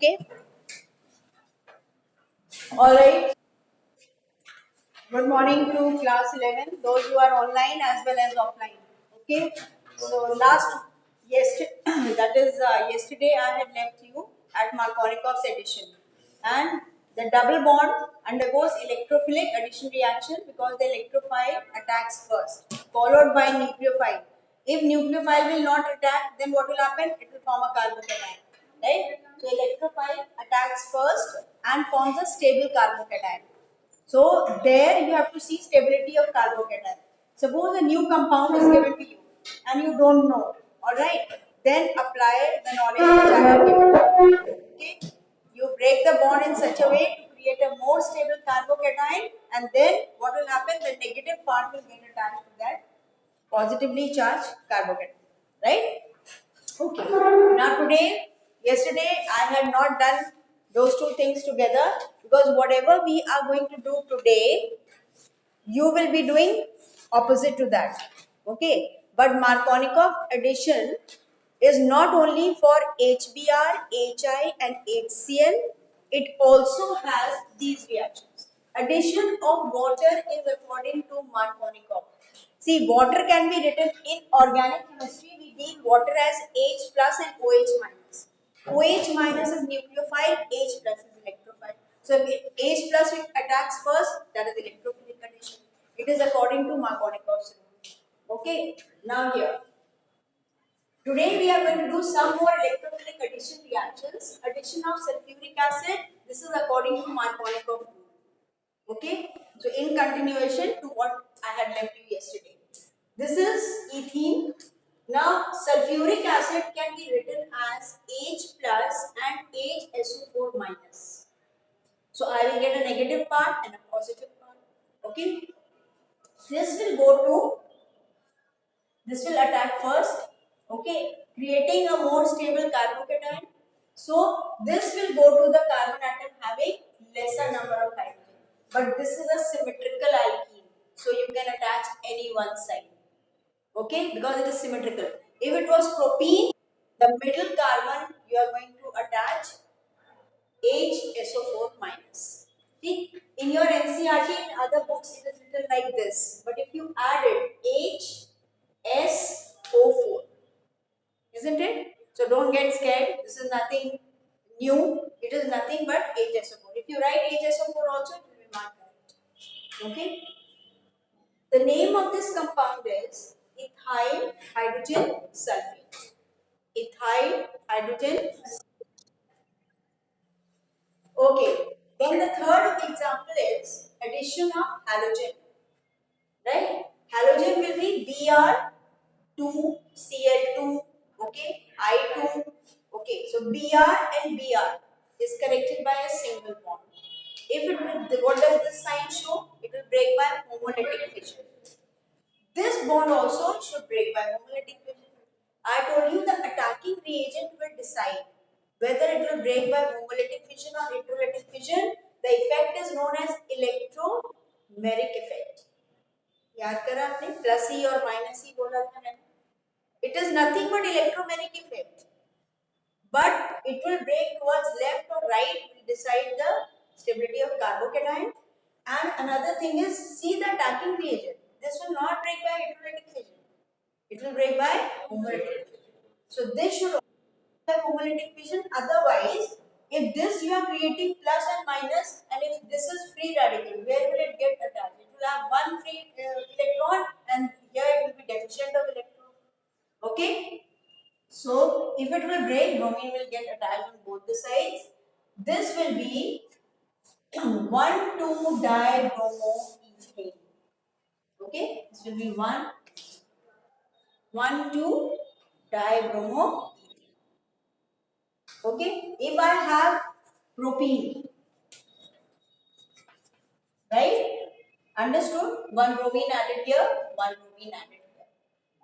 Okay. All right. Good morning to class 11, those who are online as well as offline. Okay. So that is yesterday I had left you at Markovnikov's addition, and the double bond undergoes electrophilic addition reaction because the electrophile attacks first, followed by nucleophile. If nucleophile will not attack, then what will happen? It will form a carbocation. Right? So electrophile attacks first and forms a stable carbocation. So there you have to see stability of carbocation. Suppose a new compound is given to you and you don't know, alright? Then apply the knowledge which I have given you. Okay? You break the bond in such a way to create a more stable carbocation, and then what will happen? The negative part will get attached to that positively charged carbocation. Right? Okay. Now yesterday I had not done those two things together because whatever we are going to do today, you will be doing opposite to that. Okay. But Markovnikov addition is not only for HBr, HI and HCl, it also has these reactions. Addition of water is according to Markovnikov. See, water can be written in organic chemistry. We deal water as H plus and OH minus. OH minus is nucleophile, H plus is electrophile. So if H plus attacks first, that is electrophilic addition. It is according to Markovnikov's rule. Okay. Now here. Today we are going to do some more electrophilic addition reactions. Addition of sulfuric acid. This is according to Markovnikov rule. Okay. So in continuation to what I had left you yesterday. This is ethene. Now sulfuric acid can be written as H plus and HSO4 minus. So I will get a negative part and a positive part. Okay. This will go to, this will attack first. Okay. Creating a more stable carbocation. So this will go to the carbon atom having lesser number of hydrogen. But this is a symmetrical alkene. So you can attach any one side. Okay, because it is symmetrical. If it was propene, the middle carbon you are going to attach HSO4 minus. See, in your NCRT and other books it is written like this. But if you added HSO4, isn't it? So don't get scared. This is nothing new. It is nothing but HSO4. If you write HSO4 also, it will be marked correct. Okay. The name of this compound is ethyl hydrogen sulfate. Ethyl hydrogen. Okay. Then the third example is addition of halogen. Right? Halogen will be Br2Cl2. Okay. I2. Okay. So Br and Br is connected by a single bond. If it will, what does this sign show? It will break by homolytic fission. This bond also should break by homolytic fission. I told you the attacking reagent will decide whether it will break by homolytic fission or electrolytic fission. The effect is known as electromeric effect. याद करा आपने plus ई और minus ई बोला था मैंने. It is nothing but electromeric effect. But it will break towards left or right, will decide the stability of carbocation. And another thing is, see the attacking reagent. This will not break by electrolytic fission. It will break by homolytic fission. So this should by homolytic fission. Otherwise, if this you are creating plus and minus, and if this is free radical, where will it get attached? It will have one free electron, and here it will be deficient of electron. Okay. So if it will break, bromine will get attached on both the sides. This will be 1,2-dibromoethane. Okay, this will be 1,2-dibromoethane. Okay, if I have propene, right? Understood? One bromine added here, one bromine added here.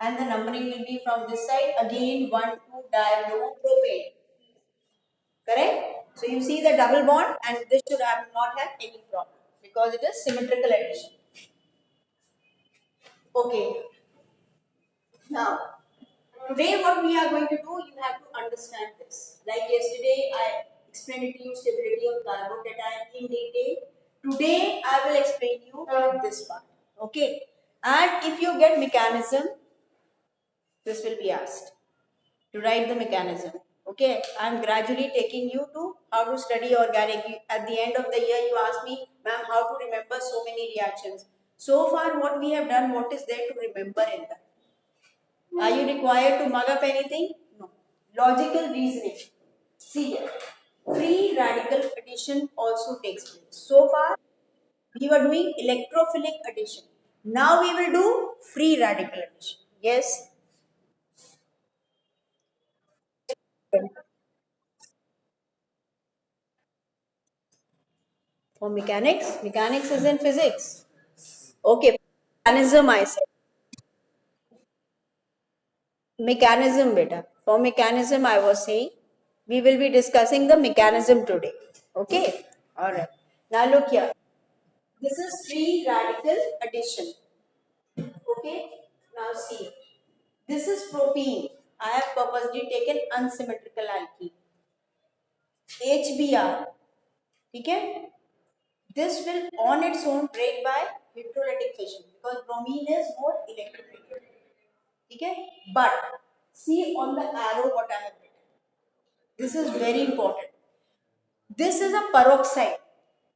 And the numbering will be from this side again 1,2-dibromopropane. Correct? So you see the double bond, and this should not have any problem because it is symmetrical addition. Okay. Now, today what we are going to do, you have to understand this. Like yesterday, I explain stability of carbon in detail. Today I will explain you this part. Okay, and if you get mechanism, this will be asked to write the mechanism. Okay, I am gradually taking you to how to study organic. At the end of the year, you ask me, ma'am, how to remember so many reactions. So far, what we have done, what is there to remember in that? Are you required to mug up anything? No. Logical reasoning. See here. Free radical addition also takes place. So far, we were doing electrophilic addition. Now we will do free radical addition. Yes? For mechanics? Mechanics is in physics. Okay. Mechanism I said. Mechanism beta. For mechanism I was saying, we will be discussing the mechanism today. Okay? Alright. Now look here. This is free radical addition. Okay? Now see. This is propene. I have purposely taken unsymmetrical alkene. HBr. Okay? This will on its own break by electrolytic fission because bromine is more electrolytic. Okay? But see on the arrow what I have written. This is very important. This is a peroxide.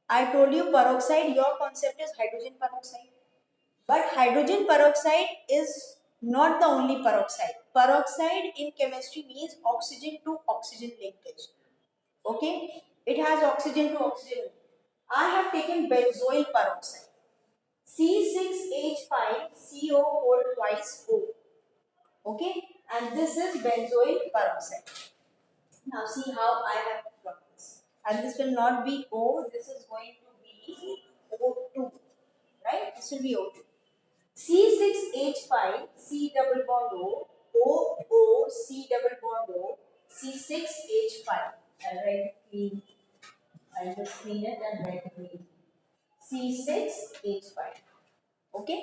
I told you peroxide, your concept is hydrogen peroxide. But hydrogen peroxide is not the only peroxide. Peroxide in chemistry means oxygen to oxygen linkage. Okay? It has oxygen to oxygen. I have taken benzoyl peroxide. C6H5CO hold twice O. Okay? And this is benzoyl peroxide. Now see how I have got this. And this will not be O, this is going to be O2. Right? This will be O2. C6H5, C double bond O, O, O, C double bond O, C6H5. I'll write clean. I'll just clean it and write clean. C6H5. Okay?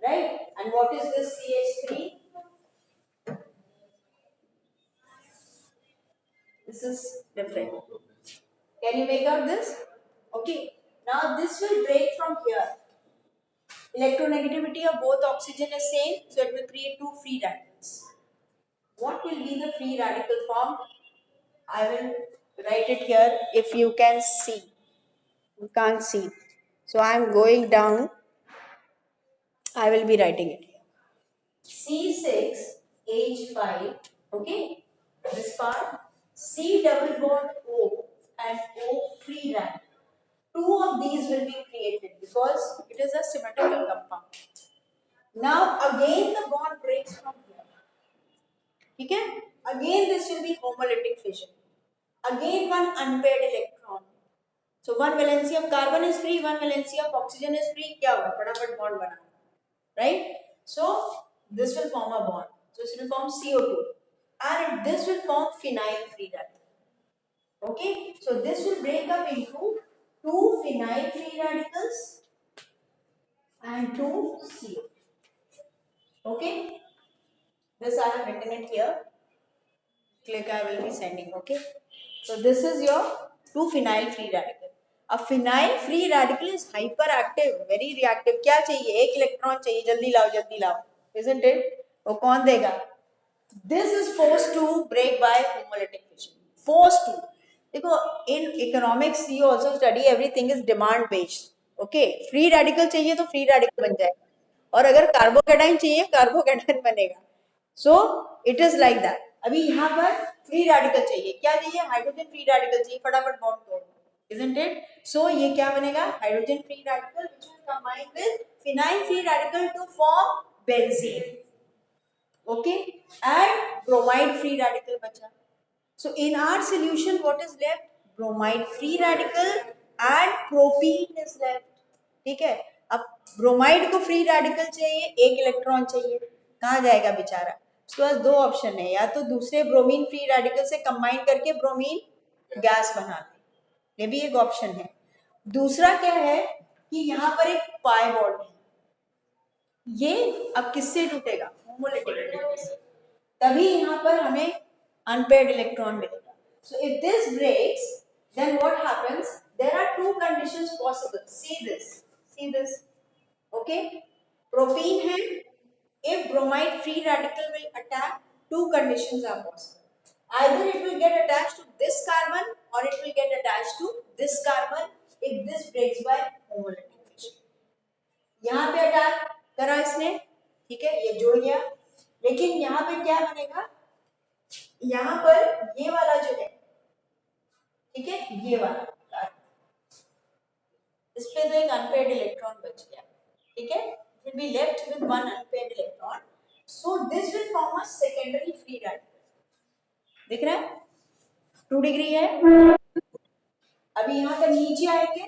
Right? And what is this CH3? This is different. Can you make out this? Okay. Now this will break from here. Electronegativity of both oxygen is same, so it will create two free radicals. What will be the free radical form? I will write it here if you can see. You can't see. So I am going down. I will be writing it here. C6H5, okay, this part, C double bond O and O free radical. Two of these will be created because it is a symmetrical compound. Now again the bond breaks from here. Okay? Again this will be homolytic fission. Again one unpaired electron. So one valency of carbon is free, one valency of oxygen is free. क्या हुआ? फटाफट bond बना. Right? So this will form a bond. So this will form CO2 and this will form phenyl free radical. Okay? So this will break up into two phenyl free radicals and two CO. Okay? This I have written it here. Click I will be sending. Okay? So this is your two phenyl free radical. A phenyl free radical is hyperactive, very reactive. क्या चाहिए? एक electron चाहिए, जल्दी लाओ, isn't it? वो कौन देगा? This is forced to break by homolytic fission. Forced to. देखो in economics you also study everything is demand based. Okay, free radical चाहिए तो free radical बन जाएगा और अगर कार्बोकेटाइन चाहिए कार्बोकेटाइन बनेगा. So it is like that. अभी यहाँ पर free radical चाहिए. क्या चाहिए? हाइड्रोजन free radical चाहिए. फटाफट बॉन्ड तोड़. Isn't it? So ये क्या बनेगा? Hydrogen free radical which will combine with phenyl free radical to form benzene. Okay, and bromide free radical bacha. So in our solution what is left? Bromide free radical and propene is left. ठीक है, अब bromide को free radical चाहिए, एक electron चाहिए, कहाँ जाएगा बेचारा? उसके पास दो ऑप्शन है, या तो दूसरे ब्रोमीन फ्री रेडिकल से कंबाइन करके ब्रोमीन गैस बना ले, ये भी एक ऑप्शन है. दूसरा क्या है कि यहाँ पर एक पाई बॉन्ड है, ये अब किससे टूटेगा? होमोलिटिक से. तभी यहाँ पर हमें अनपेयर्ड इलेक्ट्रॉन मिलेगा. So if this breaks, then what happens? There are two conditions possible. See this. See this. Okay. Propene है. If bromide free radical will attack, two conditions are possible. Either it will get attached to this carbon or it will get attached to this carbon if this breaks by homolytic fission. यहाँ पे attack करा इसने, ठीक है, ये जुड़ गया, लेकिन यहाँ पे क्या बनेगा? यहाँ पर ये वाला जो है, ठीक है, ये वाला इस पे तो एक अनपेयर्ड इलेक्ट्रॉन बच गया, ठीक है, will be left with one unpaired electron, so this will form a secondary free radical. दिख रहा है? 2 डिग्री है. अभी यहाँ पर नीचे आएंगे,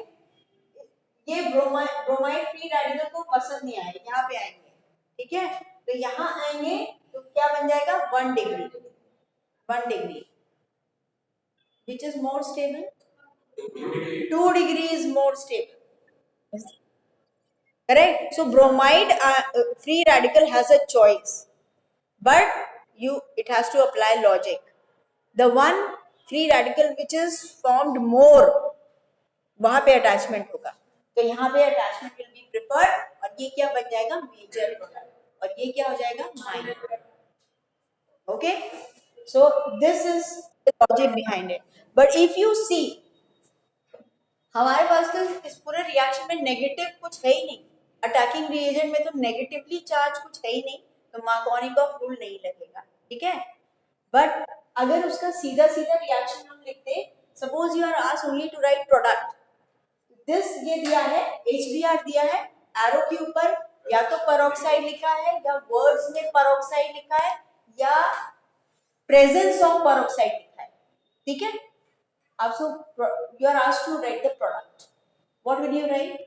ये ब्रोमाइड फ्री रेडिकल को पसंद नहीं आएगा, यहाँ पे आएंगे, ठीक है, तो यहाँ आएंगे तो क्या बन जाएगा? 1 degree. 1 degree which is more stable? 2 degree is more stable. Correct? So bromide free radical has a choice, but it has to apply logic. The one free radical which is formed more, वहां पे attachment होगा, तो यहाँ पे attachment will be preferred, और ये क्या बन जाएगा? Major product, और ये क्या हो जाएगा? Minor product. Okay, so this is the logic behind it. But if you see, हमारे पास तो इस पूरे रिएक्शन में नेगेटिव कुछ है ही नहीं, अटैकिंग रिएजेंट में तो नेगेटिवली चार्ज कुछ है ही नहीं, तो मार्कोनिकॉफ रूल नहीं लगेगा, ठीक है. बट अगर उसका सीधा सीधा रिएक्शन हम लिखते, suppose you are asked only to write product, this ये दिया है, HBr दिया है, एरो के ऊपर या तो पेरोक्साइड लिखा है, या वर्ड्स में पेरोक्साइड लिखा है, या प्रेजेंस ऑफ पेरोक्साइड लिखा है, ठीक है. Also, you are asked to write the product. What will you write?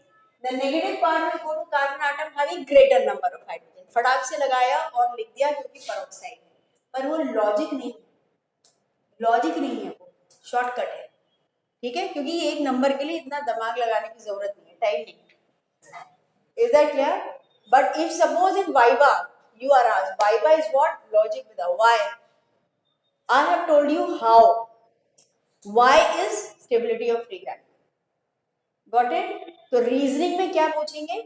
The negative part will go to carbon atom having greater number of hydrogen. फटाक से लगाया और लिख दिया क्योंकि peroxide है, पर वो लॉजिक नहीं है, वो शॉर्टकट है, ठीक है, क्योंकि ये एक नंबर के लिए इतना दिमाग लगाने की जरूरत नहीं है, टाइम नहीं. Is that clear? But if suppose in Viva you are asked, Viva is what? Logic with a why. I have told you how. Why is stability of free radical. Got it? तो reasoning में क्या पूछेंगे?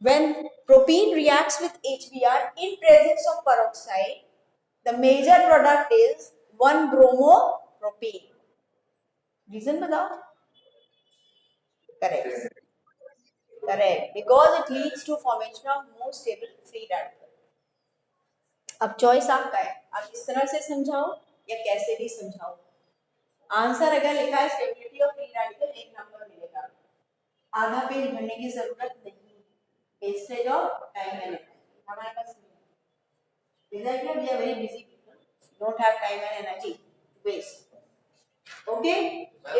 When propene reacts with HBr in presence of peroxide, the major product is 1-bromopropene. Reason बताओ? Correct. Because it leads to formation of more stable free radical. अब choice आपका है, आप इस तरह से समझाओ या कैसे भी समझाओ. आंसर अगर लिखा है stability of free radical, 1 number मिलेगा, आधा पेज भरने की जरूरत नहीं, wastage of time and energy हमारे पास नहीं. Is that clear? We are very busy people, don't have time and energy to waste. Okay,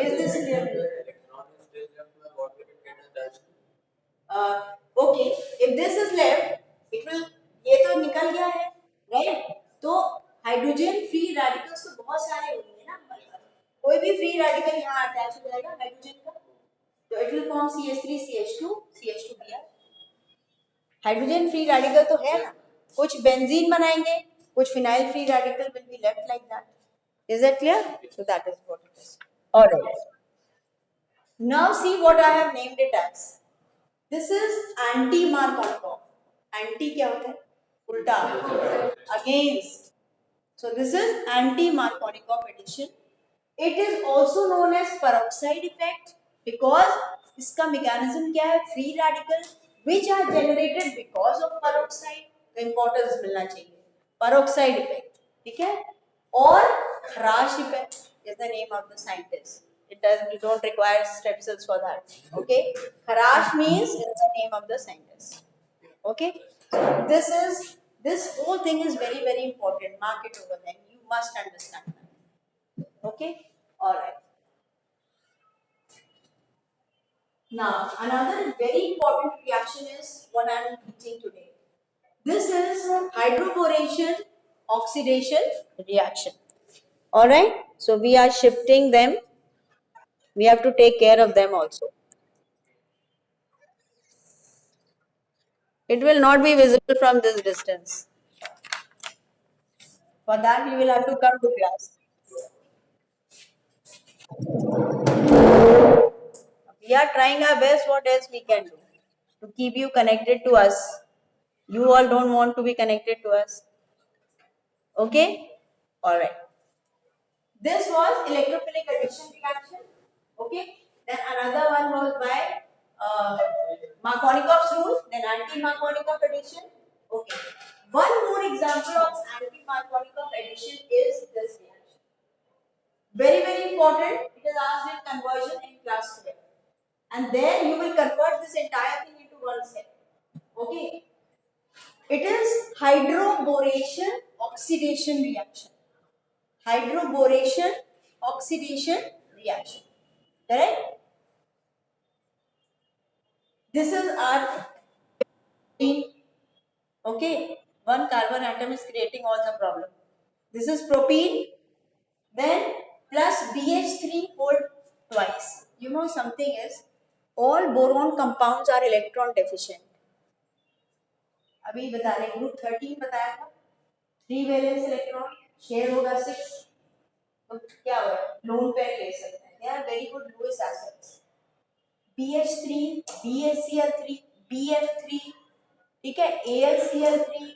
is this clear? Okay, if this is left it will, ये तो निकल गया है, right? तो hydrogen free radicals तो बहुत सारे होंगे ना, कोई भी फ्री रेडिकल यहाँ अटैच हो जाएगा हाइड्रोजन का, तो it will form CH3 CH2 CH2Br. Hydrogen free radical तो है ना, कुछ बेंजीन बनाएंगे, कुछ phenyl free radical will be left like that. Is that clear? So that is what it is. Alright, now see what I have named it as. This is anti Markovnikov. Anti क्या होता है? उल्टा, against. So this is anti Markovnikov addition. It is also known as peroxide effect because इसका mechanism क्या है? Free radical which are generated because of peroxide. तो importance मिलना चाहिए. Peroxide effect, ठीक है? और Kharash effect is the name of the scientist. You don't require strepsils for that. Okay? Kharash means it's the name of the scientist. Okay? This whole thing is very very important. Mark it over there. You must understand that. Okay, all right. Now another very important reaction is what I am teaching today. This is hydroboration oxidation reaction. All right, so we are shifting them, we have to take care of them also. It will not be visible from this distance. For that you will have to come to class. We are trying our best. What else we can do to keep you connected to us? You all don't want to be connected to us. Okay? Alright. This was electrophilic addition reaction. Okay? Then another one was by Markovnikov's rule, then anti-Markovnikov addition. Okay. One more example of anti-Markovnikov addition is this reaction. Very, very important. It is asked in conversion in class 12. And there you will convert this entire thing into one cell. Okay. It is hydroboration oxidation reaction. Hydroboration oxidation reaction. Correct? This is our propene. Okay. One carbon atom is creating all the problem. This is propene. Then plus BH3 whole twice. You know something is, all boron compounds are electron deficient. अभी बता रहे group 13 बताया था, 3 valence electron share होगा 6, तो क्या होगा, lone pair ले सकते हैं. They are very good Lewis acids. BH3, BHCl3, BF3, ठीक है, AlCl3,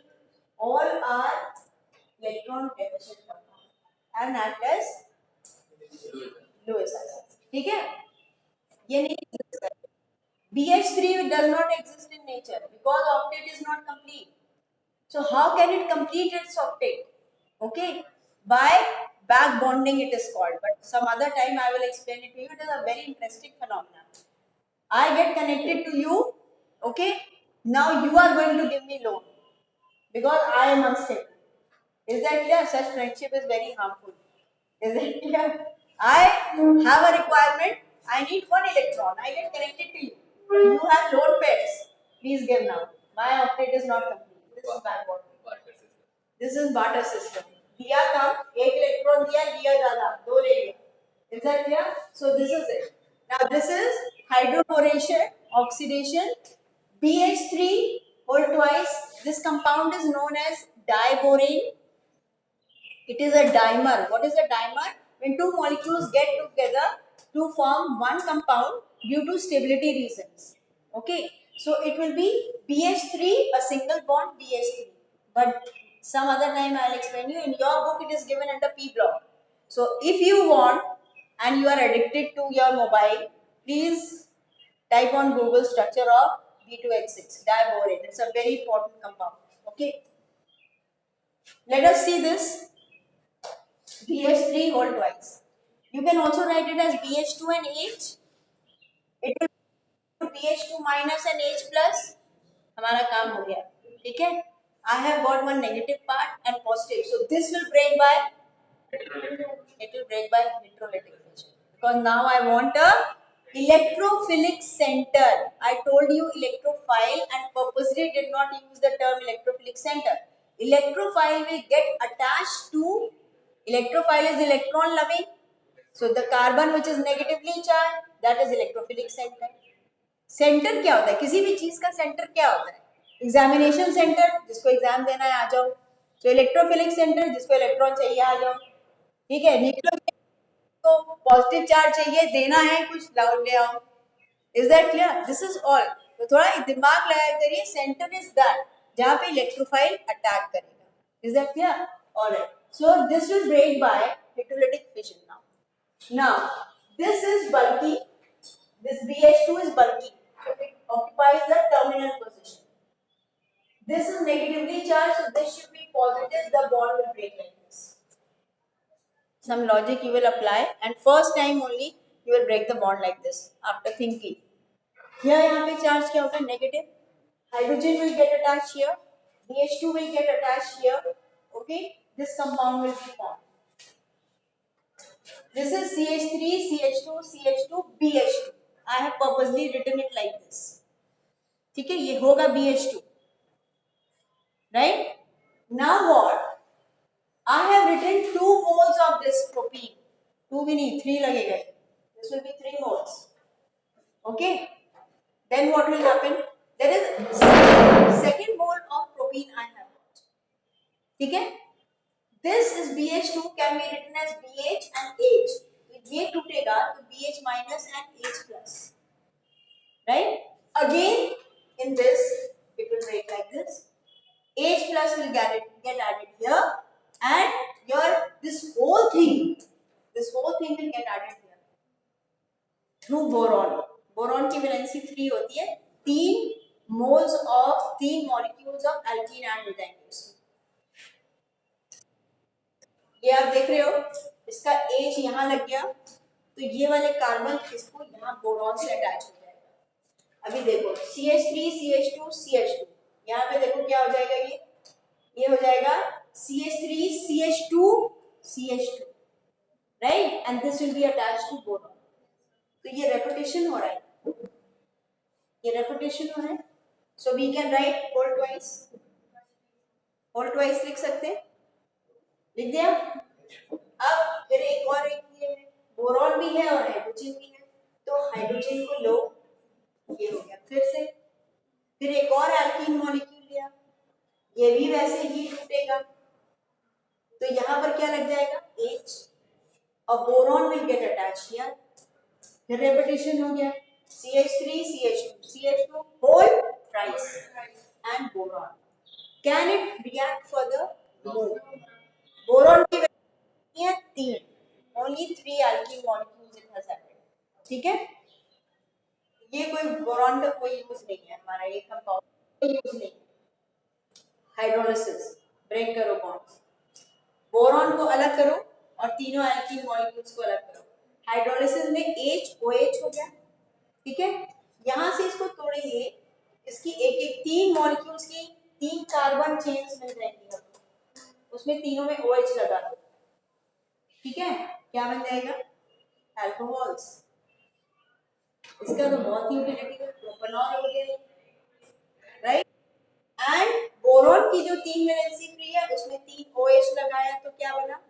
all are electron deficient compound and act as Lewis acids. ठीक है, ये नहीं exist करते. BH3 does not exist in nature because octet is not complete. So how can it complete its octet? Okay, by back bonding it is called, but some other time I will explain it to you. It is a very interesting phenomenon. I get connected to you, okay, now you are going to give me loan because I am unstable. Is that clear? Such friendship is very harmful. Is that clear? I have a requirement, I need one electron, I get connected to you. You have loan pairs. Please give now. My octet is not complete. This is backward. This is barter system. दिया कम, एक electron दिया, लिया ज्यादा, दो ले लिया. Is that clear? So this is it. Now this is hydroboration, oxidation, BH3 whole twice. This compound is known as diborane. It is a dimer. What is a dimer? When two molecules get together to form one compound due to stability reasons. Okay. So it will be BH3, a single bond BH3. But some other time I will explain you. In your book it is given under P block. So if you want and you are addicted to your mobile, please type on Google structure of B2H6, diborane. It's a very important compound. Okay. Let us see this. BH3 whole twice. You can also write it as BH2 and H. It will be BH2 minus and H plus. हमारा काम हो गया, ठीक है? I have got one negative part and positive. So this will break by, it will break by electrolytic fission. Because now I want a electrophilic center. I told you electrophile and purposely did not use the term electrophilic center. Electrophile will get attached to, electrophile is electron loving. So the carbon which is negatively charged, that is electrophilic center. Centre क्या होता है, किसी भी चीज का centre क्या होता है? एग्जामिनेशन सेंटर, जिसको एग्जाम देना है आ जाओ. तो इलेक्ट्रोफिलिक सेंटर, जिसको इलेक्ट्रॉन चाहिए आ जाओ. ठीक है, न्यूक्लियोफिलिक को पॉजिटिव चार्ज चाहिए, देना है कुछ, ले आओ. Is that clear? This is all. तो थोड़ा दिमाग लगाया करिए. सेंटर इज दैट जहां पे इलेक्ट्रोफाइल अटैक करेगा. Is that clear? Alright. So this will break by electrolytic fission. Now this is bulky. This BH2 is bulky. So it occupies the terminal position. This is negatively charged, so this should be positive. The bond will break like this. Some logic you will apply, and first time only you will break the bond like this after thinking. Here, यहाँ पे charge क्या होगा? Negative. Hydrogen will get attached here. BH2 will get attached here. Okay. This compound will be formed. This is CH3, CH2, CH2, BH2. I have purposely written it like this. ठीक है, ये होगा BH2. Right? Now what? I have written 2 moles of this propene. 2 भी नहीं, 3 लगेगा. This will be 3 moles. Okay? Then what will happen? There is second mole of propene I have got. ठीक है? This is BH2 can be written as BH and H. ये टूटेगा तो BH minus and H plus. get added here through boron. Boron की valency 3 होती है, 3 moles of 3 molecules of alkene add हो जाएंगे इसमें. ये आप देख रहे हो, इसका H यहाँ लग गया, तो ये वाले कार्बन इसको यहाँ बोरॉन से अटैच हो जाएगा. अभी देखो CH3 CH2 CH2, यहाँ पे देखो क्या हो जाएगा, ये हो जाएगा CH3 CH2 CH2, right, and this will be attached to boron. तो ये रेपिटेशन हो रहा है, ये रेपिटेशन हो रहा है. So we can write whole twice लिख सकते हैं, लिख दिया. अब फिर एक और ये बोरॉन भी है और हाइड्रोजन भी है, तो हाइड्रोजन को लो, ये हो गया. फिर एक और एल्कीन मॉलिक्यूल लिया, ये भी वैसे ही टूटेगा, तो यहाँ पर क्या लग जाएगा H, और boron will get attach here. फिर रेपिटेशन हो गया, CH3 CH2 CH2 whole thrice and boron. Can it react further? No. Boron की वैल्यू है 3, only 3 alkene molecules it has added. ठीक है, ये कोई बोरॉन का कोई यूज नहीं है, हमारा ये कंपाउंड कोई यूज नहीं. हाइड्रोलिसिस, ब्रेक करो बॉन्ड्स, बोरॉन को अलग करो और तीनों एल्कीन मॉलिक्यूल्स को अलग करो. हाइड्रोलिसिस में HOH हो गया, ठीक है. यहां से इसको तोड़ेंगे, इसकी एक एक 3 मॉलिक्यूल्स की 3 कार्बन चेन्स मिल जाएंगी आपको, उसमें तीनों में OH लगा दो, ठीक है. क्या बन जाएगा, अल्कोहल्स. इसका तो बहुत ही यूटिलिटी है, प्रोपेनॉल हो गया, राइट. एंड बोरॉन की जो 3 वैलेंसी फ्री है उसमें 3 OH लगाया, तो क्या बना,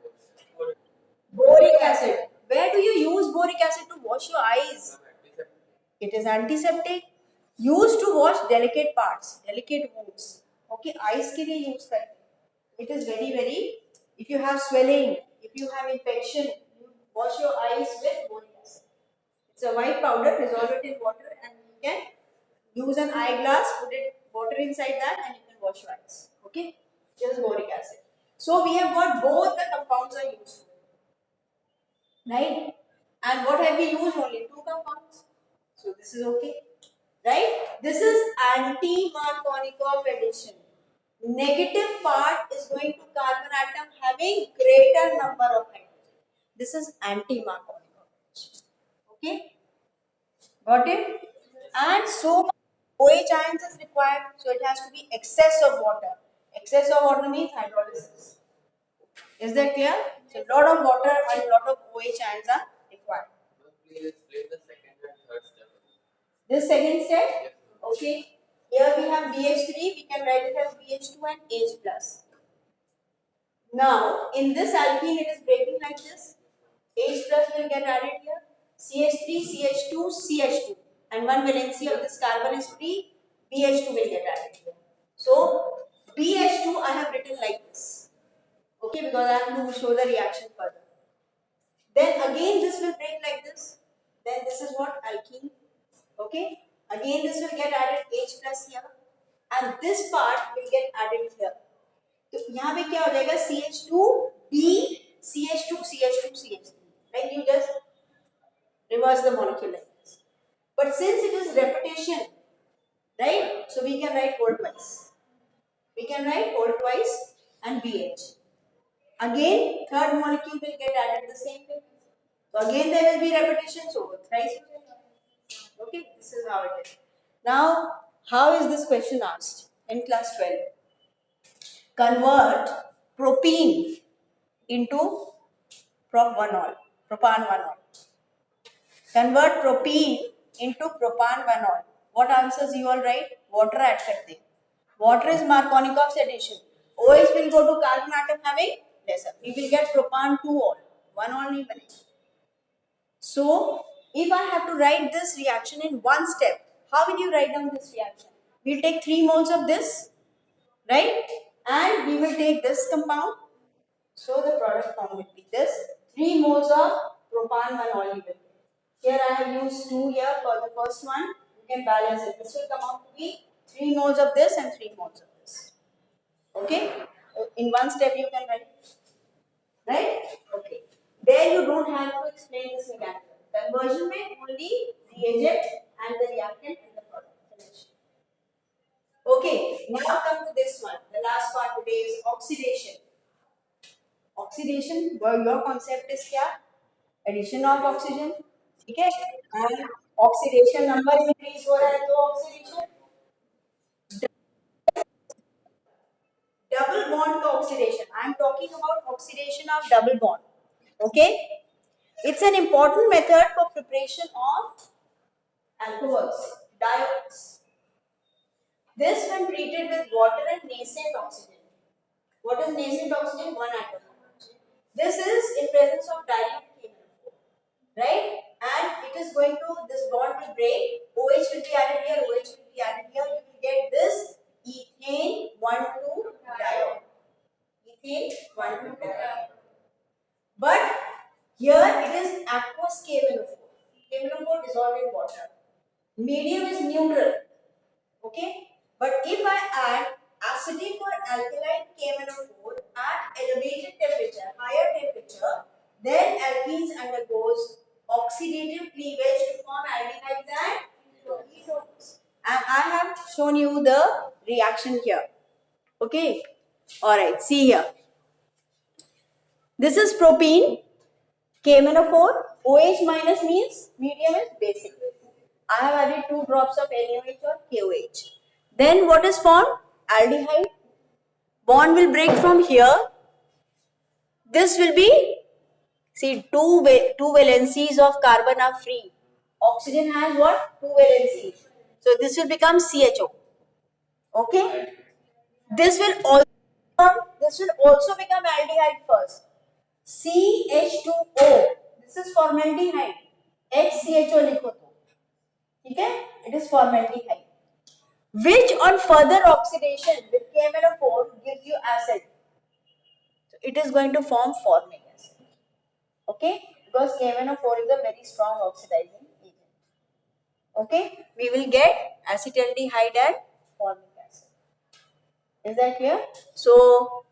boric acid. Where do you use boric acid to wash your eyes? It is antiseptic, used to wash delicate parts, delicate wounds. Okay, eyes के लिए use करते हैं. It is very, if you have swelling, if you have infection, you wash your eyes with boric acid. It's a white powder, dissolve it in water, and you can use an eyeglass, put it water inside that, and you can wash your eyes. Okay, just boric acid. So we have got both the compounds are useful. Right? And what have we used? Only 2 compounds. So this is okay. Right? This is anti-Markovnikov addition. Negative part is going to carbon atom having greater number of hydrogen. This is anti-Markovnikov addition. Okay? Got it? And so OH ions is required. So it has to be excess of water. Excess of water means hydrolysis. Is that clear? So a lot of water and a lot of OH ions are required. Please explain the second and third step. This second step? Yes. Okay. Here we have BH3, we can write it as BH2 and H plus. Now, in this alkene it is breaking like this. H plus will get added here. CH3, CH2, CH2. And one valency of this carbon is free. BH2 will get added here. So, BH2 I have written like this. Okay, because I have to show the reaction further. Then again this will break like this. Then this is what, alkene. Okay, again this will get added H plus here, and this part will get added here. तो यहाँ पे क्या हो जाएगा, CH2B CH2 CH2 CH3. Like you just reverse the molecule like this. But since it is repetition, right? So we can write whole twice. We can write whole twice and BH. Again, third molecule will get added the same way. So again there will be repetition, so thrice. Okay, this is how it is. Now, how is this question asked in class 12? Convert propene into propanol. Convert propene into propanol. What answers you all write? Water add karte. Water is Markovnikov's addition. OH will go to carbon atom having lesser. We will get propan 2 all. 1 all nahi banega. So, if I have to write this reaction in one step, how will you write down this reaction? We'll take 3 moles of this, right? And we will take this compound. So, the product form will be this. 3 moles of propanol. Here I have used 2 here for the first one. You can balance it. This will come out to be 3 moles of this and 3 moles of this. Okay? In one step you can write. Right? Okay. There you don't have to explain this mechanical. Conversion में only reagent and the reactant and the product. Finish. Okay, now come to this one. The last part today is oxidation. Oxidation, well, your concept is क्या? Addition of oxygen. ठीक है? And oxidation number increase हो रहा है तो oxidation. Double bond oxidation. I am talking about oxidation of double bond. Okay? It's an important method for preparation of alcohols, diols. This when treated with water and nascent oxygen. What is nascent oxygen? One atom. This is in presence of dilute chemical, right? And it is going to, this bond will break. OH will be added here, OH will be added here. You will get this ethane 1,2 diol. Ethane 1,2 diol. But here it is aqueous KMnO4. KMnO4 dissolved in water. Medium is neutral. Okay? But if I add acidic or alkaline KMnO4 at elevated temperature, higher temperature, then alkenes undergoes oxidative cleavage to form aldehydes and ketones. And I have shown you the reaction here. Okay? Alright, see here. This is propene, KMnO4, OH minus means medium is basic. I have added 2 drops of NaOH or KOH. Then what is formed? Aldehyde. Bond will break from here. This will be, see, two valencies of carbon are free. Oxygen has what? 2 valencies. So this will become CHO. Okay? This will also become aldehyde first. CH2O. This is formaldehyde. HCHO लिखो तो. ठीक है? It is formaldehyde. Which on further oxidation with KMnO4 gives you acid. So it is going to form formic acid. Okay? Because KMnO4 is a very strong oxidizing agent. Okay? We will get acetaldehyde and formic acid. Is that clear? So